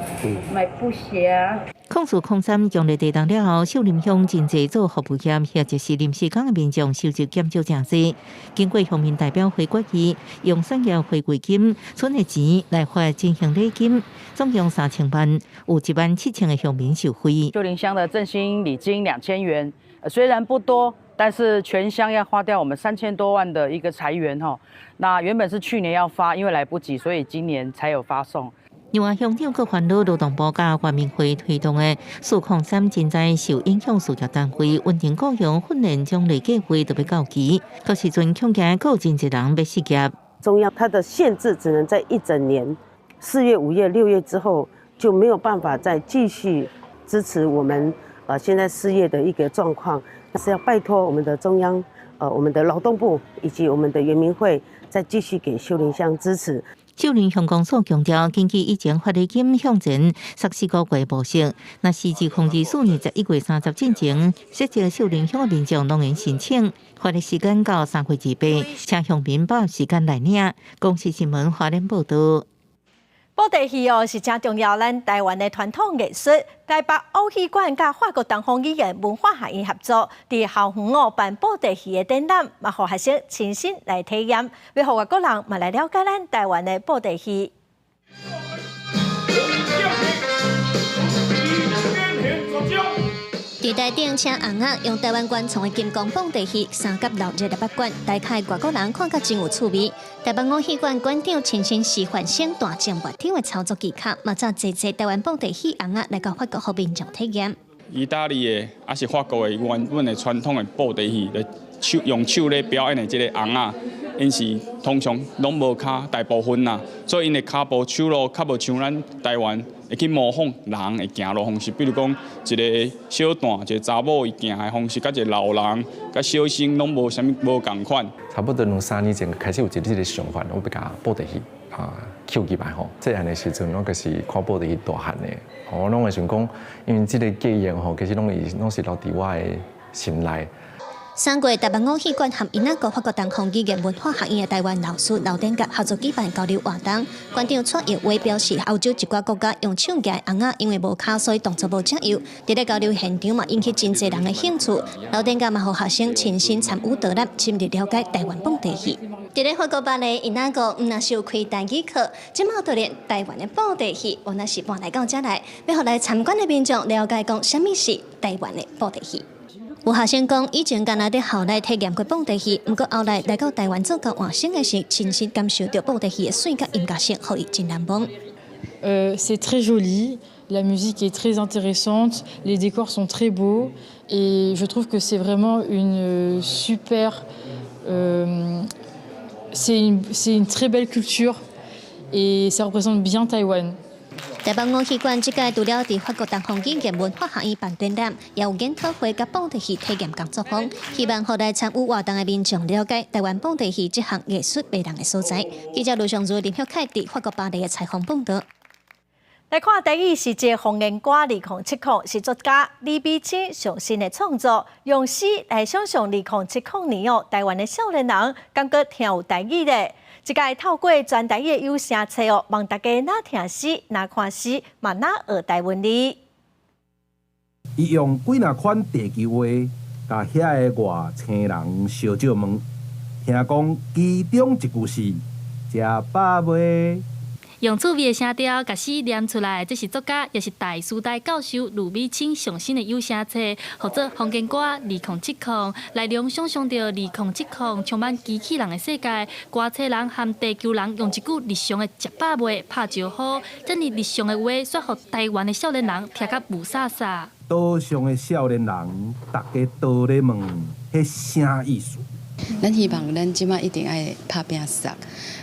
买布鞋啊。0403强烈地震了后，秀林乡真济做服务业，或者是临时工的民众收入减少真多。经过乡民代表会决议，用产业回馈金存的钱来发进行礼金，总共3000万，有17000个乡民受惠。秀林乡的振兴礼金2000元，虽然不多，但是全乡要花掉我们3000多万的一个财源哈。那原本是去年要发，因为来不及，所以今年才有发送。另外，乡长阁烦恼劳动部甲原民会推动的403真在受影响事业单位稳定雇用训练奖励计划特别到期，到时阵恐惊有真一人要失业。中央它的限制只能在一整年，4月、5月、6月之后就没有办法再继续支持我们现在失业的一个状况，但是要拜托我们的中央我们的劳动部以及我们的原民会再继续给秀林乡支持。秀林乡公所强调，根据以前发礼金向前14个月模式，那实际控制4年11月30进前，涉及秀林乡的民众拢能申请，发的时间到3月28，请乡民把握时间来领。公视新闻华联报道。布袋戏哦是真重要，咱台湾的传统艺术。台北奥戏馆甲法国东方语言文化学院合作，伫校园哦办布袋戏的展览，嘛，互学生亲身来体验，要互外国人嘛来了解咱台湾的布袋戏。伫台顶请红仔用台湾原创的金光布袋戏三甲六日8馆，大概外国人看甲真有趣味。台北奥戏馆馆长亲身示范省大将月挑的操作技巧，嘛则坐台湾布袋戏红仔来到法国互民众体验。意大利的还是法国的原本的传统的布袋戏，用手咧表演的这个红仔，因是通常拢无骹，大部分啦，所以因的骹步手路较无像咱台湾会去模仿人的行路方式，比如讲一个小段，一个查某伊行的方式，甲一个老人、甲小生拢无无共款。差不多2-3年前开始有一个想法，我要甲布袋戏捡起来吼。这样的时阵，我就是看布袋戏大汉的，我拢会想讲，因为这个记忆吼，其实拢是留伫我的心内。3月，台湾五戏馆和英国法国东方语言文化学院的台湾老师刘典甲合作举办交流活动。馆长蔡业伟表示，欧洲一寡国家用手夹红仔，因为无卡，所以动作无遮油。伫咧交流现场嘛，引起真侪人的兴趣。刘典甲嘛，互学生亲身参与导览，深入了解台湾本地戏。伫咧法国巴黎，英国毋若是有开台语课，即马就连台湾的本地戏，原来是搬来到遮来，要互来参观的民众了解讲，啥物是台湾的本地戏。有学生讲，以前敢若伫校内体验过本地戏，毋过后来到台湾做到换生的时，亲身感受到本地戏的水甲音乐性，互伊真难忘。C'est très joli, la musique est très intéressante, les décors sont très beaux et je trouve que c'est vraiment une super, c'est une très belle culture et ça représente bien Taïwan. 台湾五戏馆即届除了伫法国东方语言文化学院办展览，也有研讨会甲本地戏体验工作坊，希望互来参与活动的民众了解台湾本地戏这项艺术迷人的所在。记者卢尚如、林晓凯伫法国巴黎的采访报道。来看台语是一方言歌2070，是作家李美清上新的创作，用诗来想象2070年台湾的少年人感觉听有台语咧。即届透过全台语的有声册望大家哪听诗、哪看诗，嘛哪学台湾字。伊用几若款地球话，甲遐个外星人小借问，听讲其中一句是“食饱未”。用趣味的声调，甲诗念出来，这是作家也是大师大教授卢美清上新的有声册，或者方言歌2070，内容想象着2070充满机器人的世界，歌册人和地球人用一句日常的食饱未拍招呼，这呢日常的话说互台湾的少年人听甲雾煞煞。岛上的少年人，大家都咧问，迄啥意思？咱希望咱即马一定爱拍拼杀，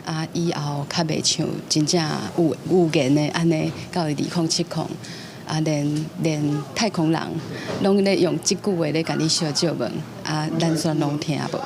啊，以后较袂像真正有言的安尼，到2070，啊，连太空人拢咧用即句话咧甲你小借问，啊，咱煞拢听无。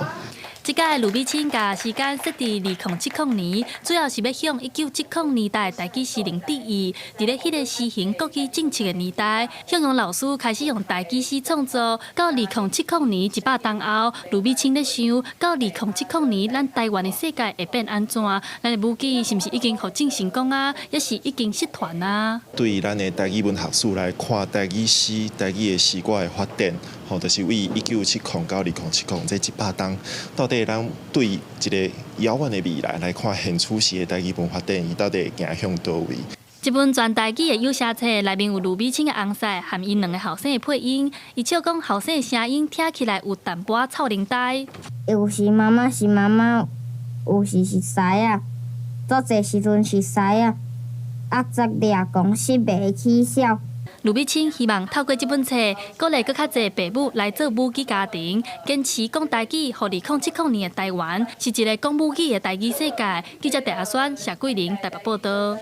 即届卢美清甲时间设伫2070年，主要是要向1970年代台语诗人致意。伫咧迄个时行国语政策的年代，向阳老师开始用台语诗创作。到2070年100年后，卢美清咧想，到2070年咱台湾的世界会变安怎？咱的武器是毋是已经互正成功啊？也是已经失传啊？对咱的台语文学史来看，台语诗、台语的诗歌的发展，吼，就是为1970到2070这100年，到底咱对一个遥远的未来来看，现处时的台语文化展，伊到底行向倒位？一本全台语的有声册，内面有卢美清的红赛和因两个后生的配音。伊笑讲后生的声音听起来有淡薄臭龄呆。有时妈妈是妈妈，有时是师啊，做侪时阵是师啊，则掠公司袂起笑。卢美清希望透过这本册，鼓励更较侪父母来做母语家庭，坚持讲台语，互2070年的台湾是一个讲母语的台语世界。记者戴阿轩、谢桂玲台北报道。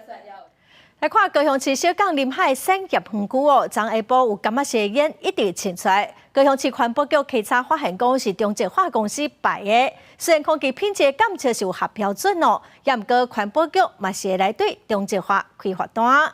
来看高雄市小港临海产业园区昨下晡有柑仔色烟一直沁出来。高雄市环保局稽查发现，讲是中捷化公司摆的。虽然空气品质检测是有合标准也毋过环保局嘛是会来对中捷化开罚单。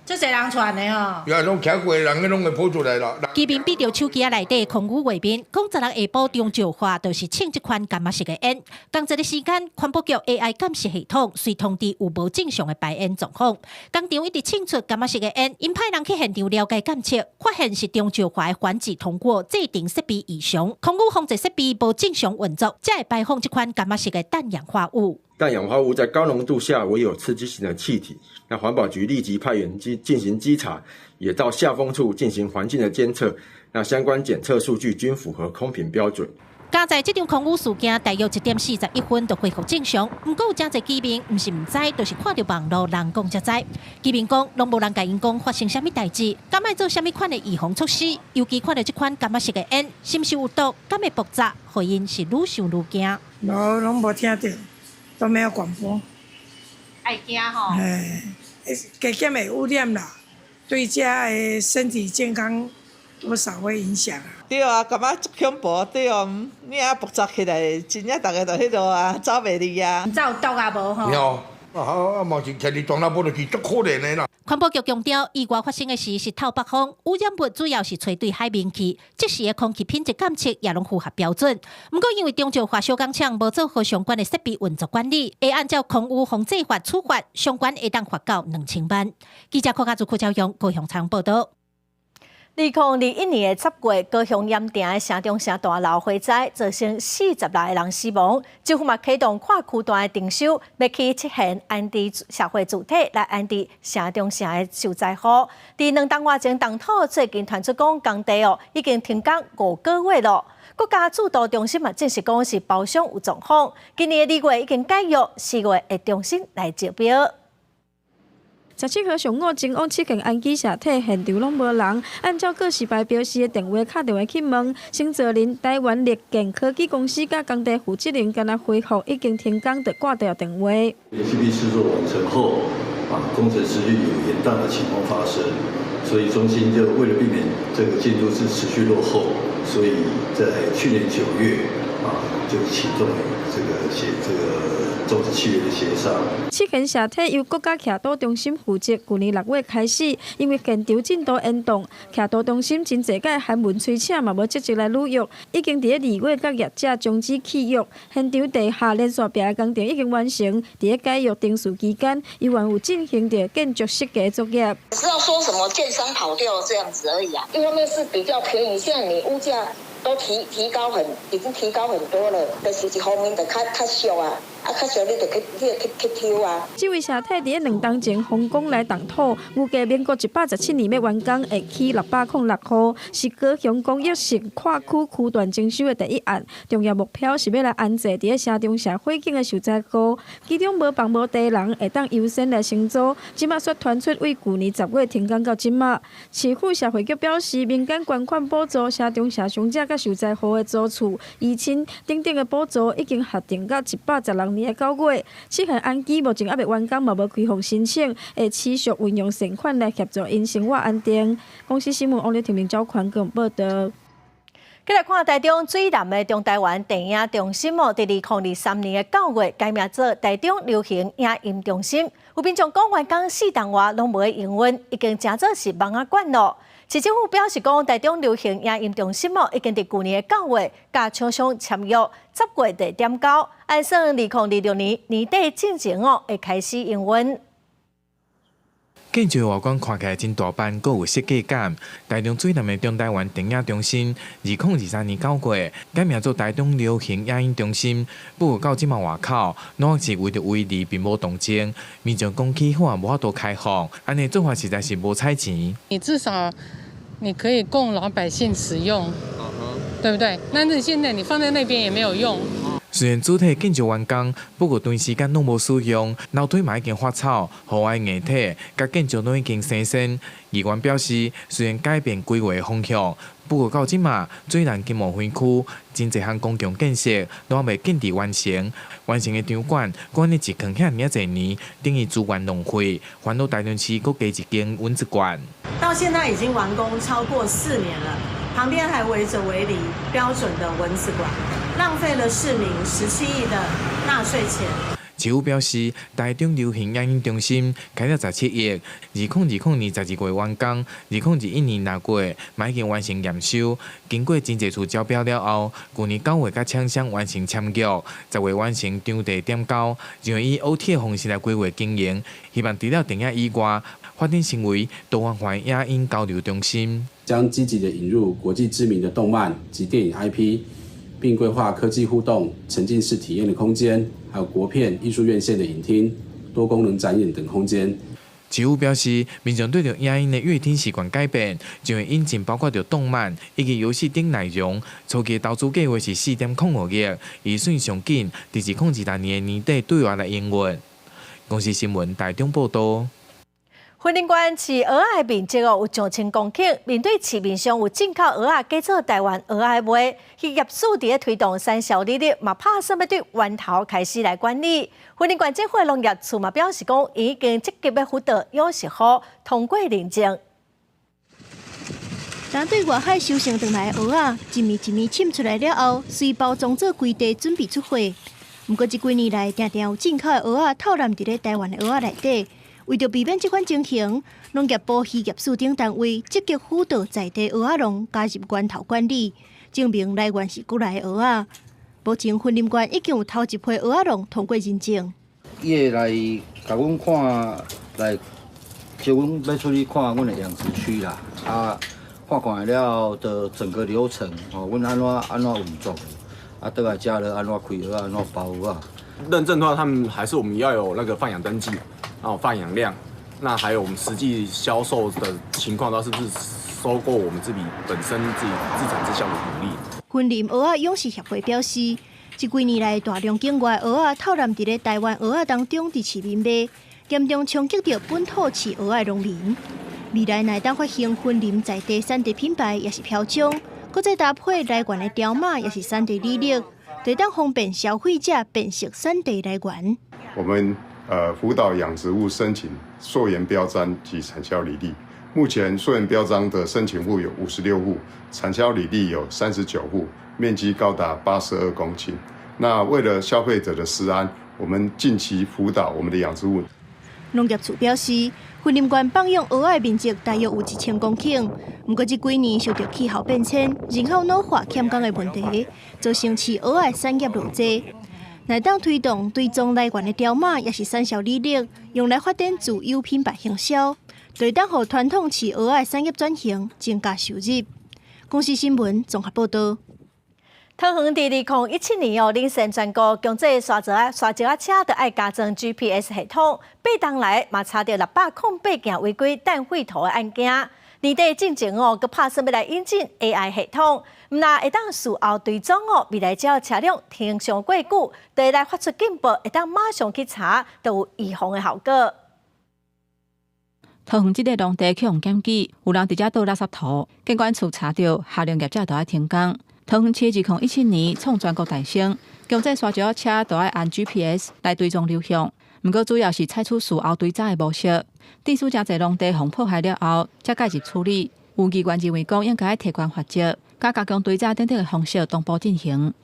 这侪人传的哦。呀，拢徛过的人，个拢会跑出来啦。居民比着手机内底空污画面，讲昨日下晡中石化就是称这款柑仔色的烟。同一个时间，环保局 AI 监视系统随通知有无正常的排烟状况。工厂一直清出柑仔色的烟，因派人去现场了解检测，发现是中石化的环境通过制定设备异常，空污防治设备无正常运作，才会排放这款柑仔色的氮氧化物。氮氧化物在高浓度下为有刺激性的气体，那环保局立即派员进行稽查，也到下风处进行环境的监测，那相关检测数据均符合空品标准。加在这场空污事件，大约1点41分就恢复正常。不过有真侪居民唔是唔知，就是看到网络人讲才知。居民讲，拢无人甲因讲发生啥物代志，敢爱做啥物款的预防措施？尤其看到这款柑仔色的烟，是毋是有毒？敢会爆炸？互因是愈想愈惊。拢无听到。都没有广播，爱惊吼。加减的污染啦，对家的身体健康多少会影响啊。对啊，感觉足恐怖，对哦，你啊爆炸起来，真正大家都迄度啊，走袂离啊。走有毒啊无吼？有，嘛是徛伫中南部就是足可怜的啦。环保局强调，意外发生的时是透北风，污染物主要是吹对海面去，即时的空气品质监测也拢符合标准。不过因为中石化小工厂无做好相关的设备运作管理，会按照空污防治法处罚，相关会当罚到2000万。记者柯家族柯朝阳高雄场报道。2021年10月，高雄盐埕的城中城大楼火灾，造成40来个人死亡。政府嘛启动跨区段的定收，要去出现安置社会主体来安置城中城的受灾户。伫2档外前动土最近传出讲工地已经停工5个月了。国家制度中心嘛证实讲是包厢有状况，今年2月已经解约，4月会重新来招标。17号上午前往七间安基社体现场拢无人，按照告示牌标示的电话打电话去问，新泽林台湾力健科技公司甲工地负责人敢若回复已经停工，就挂掉电话。HB 制作完成后，工程师有延宕的情况发生，所以中心就为了避免这个进度是持续落后，所以在去年9月就启动这个终止契约的协商。七间社体由国家徛岛中心负责，去年6月开始，因为建筑进度延宕，徛岛中心真侪届韩文催请嘛无积极来履约，已经伫2月甲业者终止契约。现场地下连续壁的工程已经完成，伫解约定数期间，依然有进行着建筑设计作业。不是要说什么建商跑掉这样子而已啊，因为那是比较便宜，现在你物价都已经提高很多了，就是一方面就较俗啊。较少你就去抽啊。这位社体伫2档前洪工来动土，预计民国117年要完工，会起606户，是高雄工业城跨区区段征收的第一案。重要目标是要来安置伫城中社火警的受灾户，其中无房无地人会当优先来承租。即马说传出为去年10月停工到即马，市府社会局表示，民间捐款补助城中社伤者甲受灾户的租厝、移迁等等的补助，已经核定到116年的9月，七项案件目前还未完工，嘛无开放申请，会持续运用善款来协助因生活安定。公司新闻王立婷、明昭宽共报道。再来看台中水南的中台湾电影中心伫2023年的9月改名做台中流行影音中心。有民众讲，完工4档外拢无营运，已经真做是忙啊惯咯。市政府表示讲，台中流行影音中心已经伫去年的9月甲厂商签约，10月就点交，按算2026年年底进前会开始营运。建筑外观看起来真大班，阁有设计感。台中水南的中台湾电影中心，2023年9月改名做台中流行影音中心。不过到即马外口，拢是为着位置并无动静，民众讲起好也无法度开放，安尼做法实在是无彩钱。你至少你可以供老百姓使用，对不对？但是现在你放在那边也没有用。虽然主体建筑完工，不过长时间拢无使用，楼梯嘛已经发臭，户外硬体甲建筑拢已经生锈。议员表示，虽然改变规划方向，不过到即马，水南金茂园区真侪项公共建设拢还未建伫完成。完成的场馆管理一坑遐尔侪年，等于资源浪费。烦恼台中市搁加一间蚊子馆，到现在已经完工超过4年了，旁边还围着围篱标准的蚊子馆。浪费了市民17亿的纳税钱。市府表示，台中流行影音中心开了17亿，2020年12月完工，2021年6月嘛已经完成验收。经过真侪次招标了后，去年9月甲厂商完成签约，10月完成场地点交，就以 OT 的方式来规划经营，希望除了电影以外，发展成为多元化影音交流中心，将积极的引入国际知名的动漫及电影 IP。并规划科技互动、沉浸式体验的空间，还有国片艺术院线的影厅、多功能展演等空间。市府表示，民众对着影音的阅听习惯改变，就会引进包括着动漫以及游戏等内容。初期投资计划是4.05亿，预算上紧，2026年的年底对外来营运。公司新闻台中报道。云林县饲蚵仔的面积有2000公顷，面对市面上有进口蚵仔改做台湾蚵仔卖，渔业署伫推动产销利率，嘛拍算要对源头开始来管理。云林县政府农业处嘛表示讲，已经积极要辅导养殖户通过认证。当对外海收成回来的蚵仔，一面一面沁出来了后，随包装做规地准备出货。不过这几年来，常常有进口的蚵仔套揽伫咧台湾的蚵仔内底。为着避免这款情形，农业部渔业署等单位积极辅导在地蚵仔农加入源头管理，证明来源是国内的蚵仔。目前云林县已经有头一批蚵仔农通过认证。伊会来甲阮看，来叫阮要出去看阮的养殖区啦，看看了的整个流程，阮安怎运作，倒来家了安怎开蚵仔，安怎包蚵仔。认证的话，他们还是我们要有那个放养登记，然后放养量，那还有我们实际销售的情况，到是不是收购我们自己本身自己自产自销的能力。云林蚵仔养殖协会表示，这几年来大量境外蚵仔套揽伫咧台湾蚵仔当中伫市民卖，严重冲击到本土饲蚵仔农民。未来乃当发现云林在地产地品牌也是标章，搁再搭配来源的条码也是产地履历，就当方便消费者辨识产地来源。我们辅导养殖户申请溯源标章及产销履历。目前溯源标章的申请户有56户，产销履历有39户，面积高达82公顷。那为了消费者的食安，我们近期辅导我们的养殖户。农业署表示，云林县放养蚵仔的面积大约有1000公顷，不过这几年受到气候变迁、人口老化欠工的问题，造成饲蚵仔的产业落寞。乃当推动追踪来源的条码，也是产销履历，用来发展自有品牌行销，对当互传统饲蚵仔的产业转型，增加收入。公司新闻综合报道。桃园伫2017年凌晨全国强制刷石仔车，就爱加装 GPS 系统。8档来嘛查到608件违规氮废土的案件。年底进前佮拍算要来引进 AI 系统，那会当事后追踪未来只要车辆停上过久，就会来发出警报，会当马上去查，就有预防的效果。桃园这个农地去用检举，有人直接倒垃圾土，监管处查到下量业者就要停工。桃园市2017年创全国大胜，强制刷石仔车都要按 GPS 来追踪流向，不过主要是采取事后追查的模式。地主真侪农地互破坏了后，才介入处理。有议员认为讲应该提高罚则，加强追查等等的方式同步进行。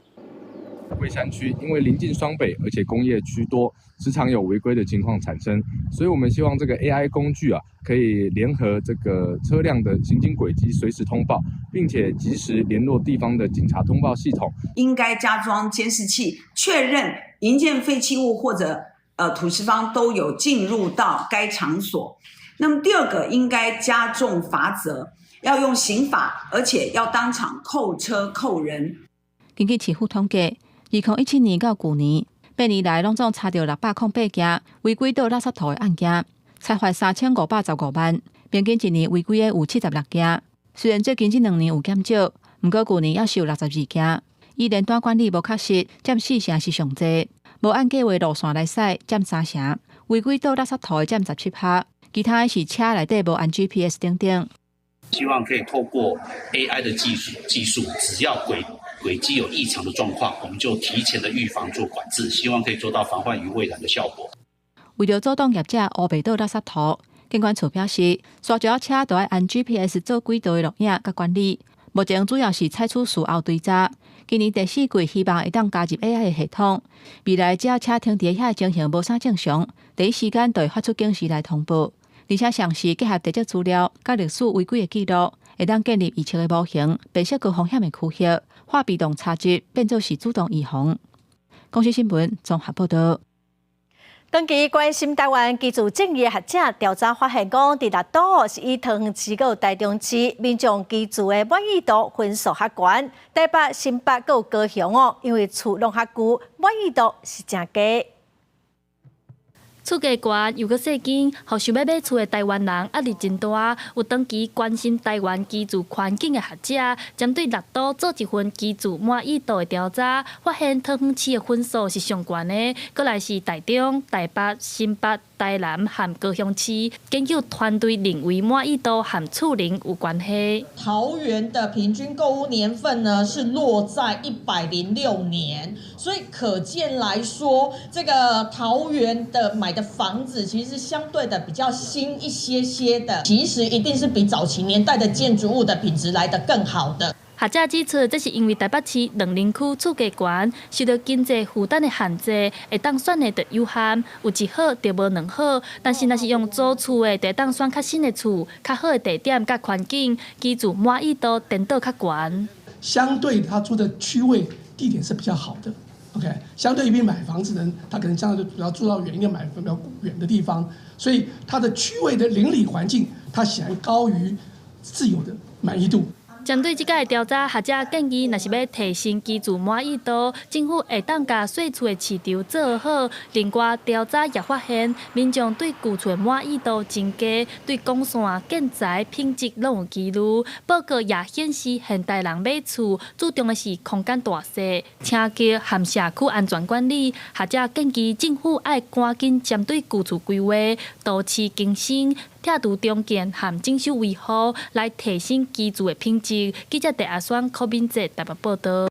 龟山区因为临近双北，而且工业区多，时常有违规的情况产生，所以我们希望这个 AI 工具可以联合这个车辆的行经轨迹随时通报，并且及时联络地方的警察通报系统。应该加装监视器，确认营建废弃物或者土石方都有进入到该场所。那么第二个，应该加重罚则，要用刑法，而且要当场扣车扣人。根据市府统计，2017年到去年8年来，拢总查到608件违规倒垃圾土的案件，裁罚3515万，平均一年违规的有76件。虽然最近这2年有减少，不过去年也是有62件。依连段管理无确实，占4成是上济。无按计划路线来驶，占3成；违规倒垃圾土的占17%，其他的是车内底无按 GPS 等等。希望可以透过 AI 的技术，只要轨迹有异常的状况，我们就提前的预防做管制，希望可以做到防患于未然的效果。为了阻挡业者乌白倒垃圾土，监管处表示，刷石仔车都要按 GPS 做轨道的录影甲管理。目前主要是采取事后追查。今年第4季希望会当加入 AI 的系统，未来只要车停伫遐的情形无啥正常，第一时间就会发出警示来通报，而且详细结合地质资料、甲历史违规的记录，会当建立预测的模型，辨识高风险的区域，化被动差值变做是主动预防。公司新闻综合报道。长期关心台湾居住正义的学者调查发现，讲伫六都是以桃园市和台中市民众居住的满意度分数较悬，台北、新北还有高雄因为厝拢较旧，满意度是真低。厝价悬又搁细间，互想要买厝的台湾人压力真大。有长期关心台湾居住环境的学者，针对六都做一份居住满意度的调查，发现桃园市的分数是上悬的，搁来是台中、台北、新北、台南和高雄市。研究团队认为满意度和厝龄有关系。桃园的平均购屋年份呢是落在106年，所以可见来说，这个桃园的买的房子其实相对的比较新一些的，其实一定是比早期年代的建筑物的品质来得更好的。学者指出，这是因为台北市2林区厝价悬，受到经济负担的限制，会当选的就有限，有一好就无两好。但是若是用租厝的，就当选较新的厝，较好的地点甲环境，居住满意度颠倒较悬。相对他住的区位地点是比较好的。OK， 相对于买房子的人，他可能相对就比较住到远一点，买比较远的地方，所以他的区位的邻里环境，他显然高于自有的满意度。针对这个调查，学者建议，若是要提升居住满意度，政府会当甲细厝的市场做好。另外，调查也发现，民众对旧厝满意度增加，对光线、建材品质拢有疑虑。报告也显示，现代人买厝注重的是空间大小、清洁和社区安全管理。学者建议政府要赶紧针对旧厝规划、都市更新、拆除重建和整修维护，来提升居住的品质。记者第二选柯敏哲台北报道。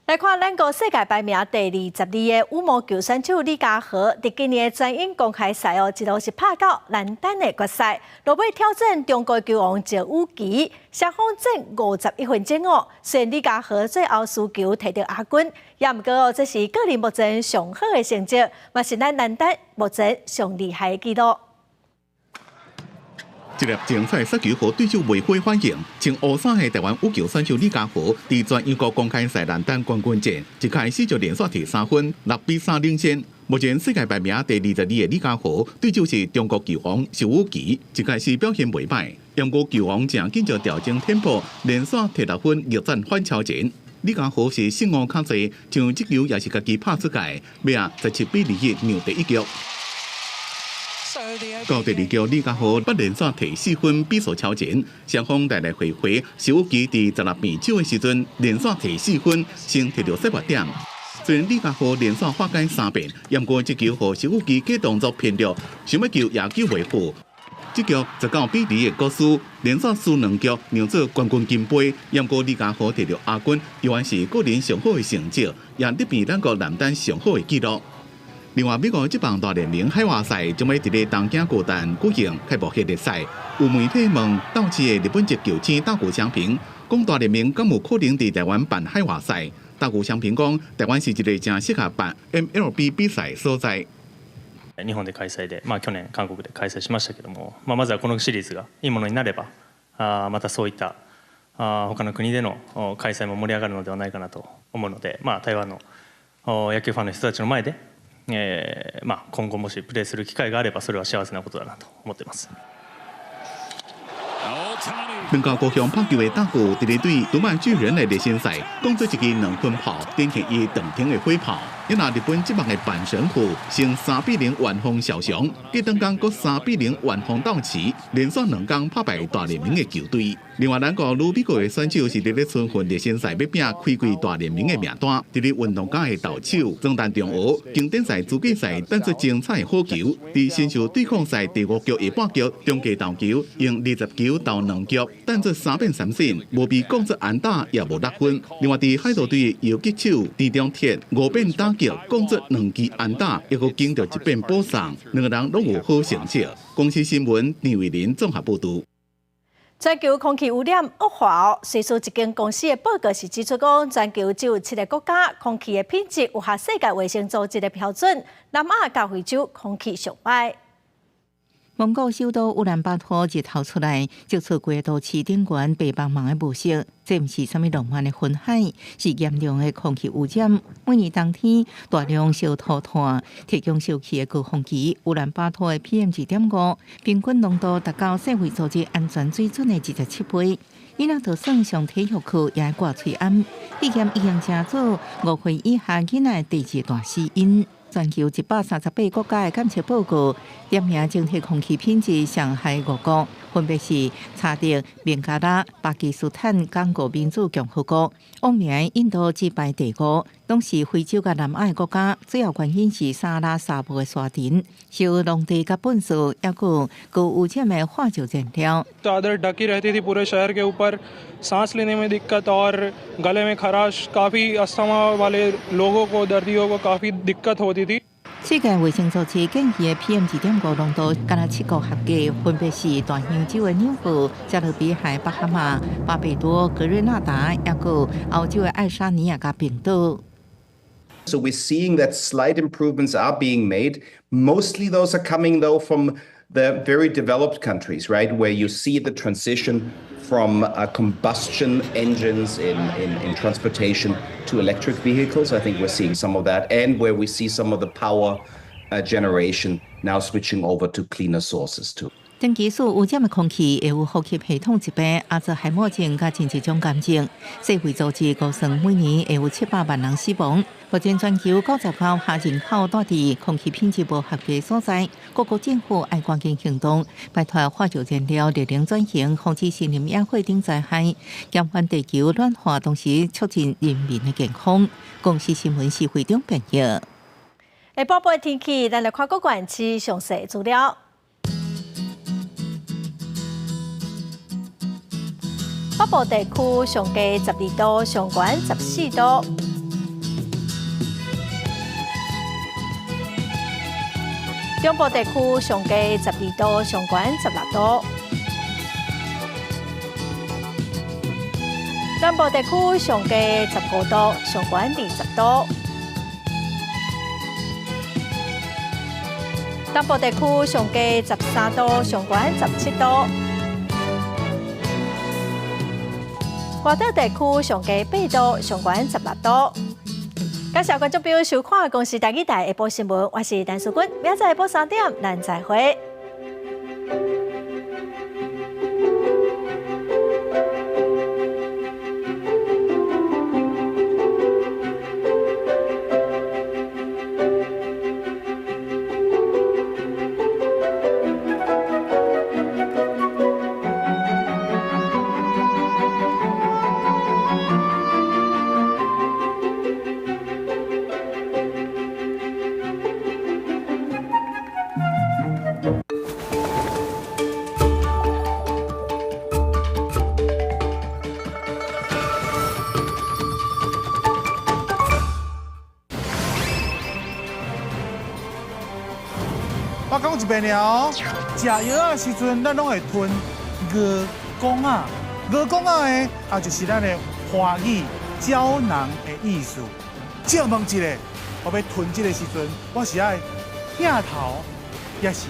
来看咱国世界排名第22的羽毛球选手李家豪，伫今年的全英公开赛一路是拍到男单的决赛，落尾挑战中国球王赵武奇，双方战51分钟哦。虽然李家豪最后输球摕到亚军，也毋过这是个人目前上好的成绩，嘛是咱男单目前上厉害的纪录。一粒精彩杀球，互对手未获欢迎。穿乌衫的台湾羽球选手李家豪，伫全英国公开赛男单冠军战，一开始就连续摕3分，6比3领先。目前世界排名第22的李家豪，对手是中国球王邵武奇，一开始表现袂歹，不过球王正紧就调整天步，连续摕6分，逆转反超前。李家豪是胜误较侪，像这球也是家己拍出界，尾啊17比21让第一局。到第二局，李家豪不连续摕4分，比数超前。双方来来回回，邵武奇伫16平手的时阵，连续摕4分，先摕到7点。虽然李家豪连续化解3遍，不过这球互邵武奇假动作骗了，想要球也救袂赴。这局19比2的国师，连续输2局，让做冠军金杯。不过李家豪摕到亚军，依然是个人上好的成绩，也得比咱国男单上好的纪录。另外，美国职棒大联盟海外赛将要伫咧东京巨蛋举行开幕系列赛。有媒体问到期的日本籍球星大谷翔平，讲大联盟敢有可能伫台湾办海外赛？大谷翔平講，台湾是一個正適合辦 MLB 比賽所在。日本で開催で、去年韓国で開催しましたけども、まずはこのシリーズがいいものになれば、またそういった他の国での開催も盛り上がるのではないかなと思うので、台湾の野球ファンの人たちの前で、今後もしプレーする機会があれば、それは幸せなことだなと思っています。两个高雄拍球的大谷，伫咧对杜曼巨人的热身赛，讲做一支2分炮，顶起伊长停的火炮。一拿日本职棒的阪神虎，先3比0完封小熊，继当天阁3比0完封道奇，连续2天拍败大联盟的球队。另外，咱国女美国的选手是伫咧春训热身赛要拼开季大联盟的名单，伫咧运动家的投手中弹中俄，经典赛资格赛打出精彩好球。伫新秀对抗赛第5局下半局，中继投球用20球投2局，打出3变3胜，无被讲出安打，也无6分。另外，伫海盗队游击手田中铁5变打击，讲出2支安打，亦阁经着1变补送，两个人拢有好成绩。公司新闻郑伟林综合报道。全球空气污染恶化瑞士一间公司的报告是指出，讲全球只有7个国家空气的品质符合世界卫生组织的标准，南亚甲非洲空气上歹。蒙古首都乌兰巴托日头出来，接触过都市顶悬白茫茫的雾色，这毋是啥物浪漫的云海，是严重的空气污染。每年冬天大量烧土炭、提供烧气的高峰期，乌兰巴托的 PM2.5 平均浓度达到世卫组织安全水准的27倍。伊若就算上体育课也会挂喙暗，已嫌疫情正做5岁以下囡仔的第2大死因。全球138国家的监测报告点名整体空气品质上害5国，分别是查德、孟加拉、巴基斯坦、刚果民主共和国。往名印度只排第5，拢是非洲甲南亚的国家。主要原因是沙拉沙漠的沙尘、烧农地甲粪扫，抑有高污染的化石燃料。चादर ढकी रहती थी पूरे शहर के ऊपर, सांस लेने में दिक्कत और गले में खराश, काफी अस्थमा वाले लोगों को, दर्दियों को काफी दिक्कत होती थी। 世界卫生组织建议的 PM2.5 浓度，甲那7国合计分别是大洋洲的纽湖、加勒比海巴哈马、巴贝多、格瑞纳达，也有澳洲的爱沙尼亚甲冰岛。So we're seeing that slight improvements are being made. Mostly those are coming though from the very developed countries, right, where you see the transition from combustion engines in transportation to electric vehicles. I think we're seeing some of that, and where we see some of the power generation now switching over to cleaner sources too. 长期数污染的空气会有呼吸系统疾病、阿兹海默症甲真一种癌症。世卫组织估算每年会有700万人死亡。目前全球90%下人口住伫空气品质无合格所在，各国政府要赶紧行动，拜托化石燃料热能转型，防止森林野火等灾害，减缓地球暖化，同时促进人民的健康。公司新闻是会中编译。下播报天气，咱来看各县市详细资料。北部地区上低12度，上悬14度。中部地区上低12度，上悬16度。南部地区上低15度，上悬20度。东部地区上低13度，上悬17度。外岛地区上低8度，上悬16度。感谢观众朋友收看公视台语台下播新闻，我是陈淑君，明仔下晡3点，咱再会。我讲一遍了，食药仔时阵，咱拢会吞鹅公啊，鹅公啊的，也就是咱的华语胶囊的意思。借问一下，我要吞这个时阵，我是爱痛头，也是